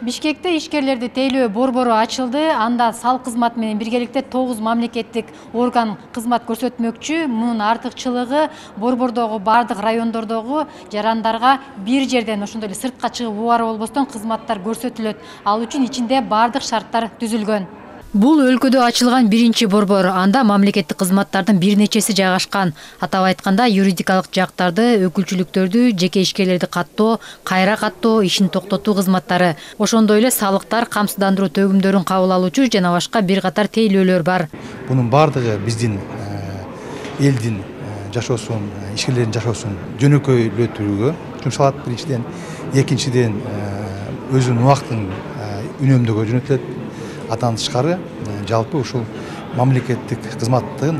Бишкекте ишкерлерди тейлөө борбору ачылды. Анда салык кызматы менен биргеликте 9 мамлекеттик орган кызмат көрсөтмөкчү. Мунун артыкчылыгы борбордогу бардык райондордогу жарандарга бир жерден ошондой эле сыртка чыгып убары болбостон кызматтар көрсөтүлөт. Ал үчүн ичинде бардык шарттар түзүлгөн. Бул өлкөдө ачылган биринчи борбор. Анда мамлекеттик кызматтардын бир нечеси жайгашкан. Атап айтканда, юридикалык жактарды, өкүлчүлүктөрдү, жеке ишкерлерди каттоо, кайра каттоо, ишин токтотуу кызматтары. Ошондой эле салыктар, камсыздандыруу төгүмдөрүн кабыл алуучу жана башка бир катар тейлөөлөр бар. Бунун бардыгы биздин элдин жашоосун, ишкерлердин жашоосун жөнөкөйлөтүүгө жумшалат биринчиден. Экинчиден, өзүнүн убактын үнөмдөгө жөнөтүлөт. Атан тышкары жалпы ушул мамлекеттик кызматтын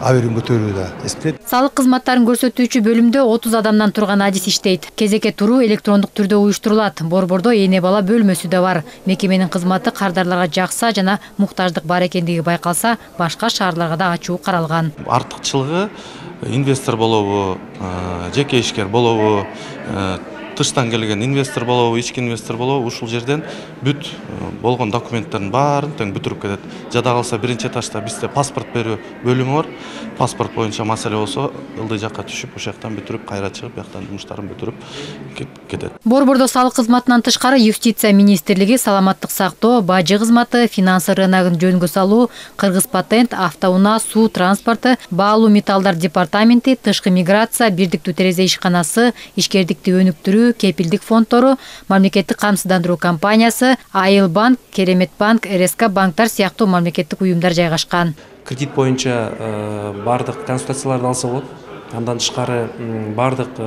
аберин көтөрүүдө эсептелет. Салык кызматтарын көрсөтүүчү бөлүмдө 30 адамдан турган адис иштейт. Кезекке туруу электрондук түрдө уюштурулат. Борбордо эне бала бөлмөсү да бар. Мекеменин кызматы кардарларга жакса жана муктаждык бар экендиги байкалса, башка шаарларга да ачуу каралган. Артыкчылыгы инвестор болобу, жеке ишкер болобу, тыштан келген инвестор болобу, ички инвестор болобу, ушул жерден бүт болгон документтердин баарын тең бүтүрүп кетет. Жада калса биринчи этажда бизде паспорт берүү бөлүмү бар. Паспорт боюнча маселе болсо, ылдый жакка түшүп, ошол жактан бүтүрүп, кайра чыгып, бияктан жумуштарын бүтүрүп кетет. Борбордо салык кызматынан тышкары юстиция министрлиги, саламаттык сактоо, бажы кызматы, финансы рыногун жөнгө салуу, кыргыз патент, автоунаа, суу транспорты, баалуу металлдар департаменти, тышкы миграция, бирдиктүү терезе ишканасы, ишкердикти өнүктүрүү, кепилдик фонддору, мамлекеттик камсыздандыруу компаниясы, Айыл банк, Керемет банк, РСК банктар сыяктуу мамлекеттик уюмдар жайгашкан. Кредит боюнча бардык консультацияларды алса болот. Андан тышкары бардык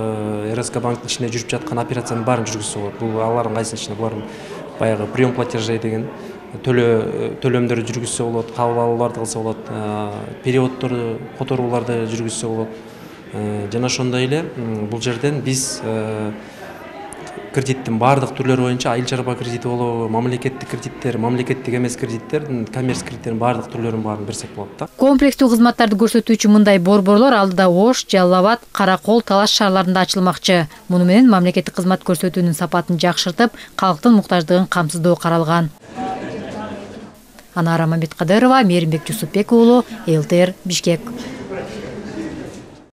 РСК банктын ичинде жүрүп жаткан операциянын баарын жүргүзсө болот. Бул алардын кайсынын ичинде булардын баягы прием платежей деген төлөмдөрдү жүргүзсө болот, кабыл алууларды кылса болот, периоддорду которууларды жүргүзсө болот. Жана ошондой эле бул жерден биз кредиттин бардык түрлөрү боюнча айыл чарба кредити болобу, мамлекеттик кредиттер, мамлекеттик эмес кредиттер, коммерс кредиттердин бардык түрлөрүн баарын берсек болот да. Комплекстүү кызматтарды көрсөтүүчү мындай борборлор алдыда Ош, Жалал Абад, Каракол, Талаш шаарларында ачылмакчы. Муну менен мамлекеттик кызмат көрсөтүүнүн сапатын жакшыртып, калктын муктаждыгын камсыздоо каралган. Анара Маметкадырова, Мээринбек Жусупбек уулу, ЛТР, Бишкек.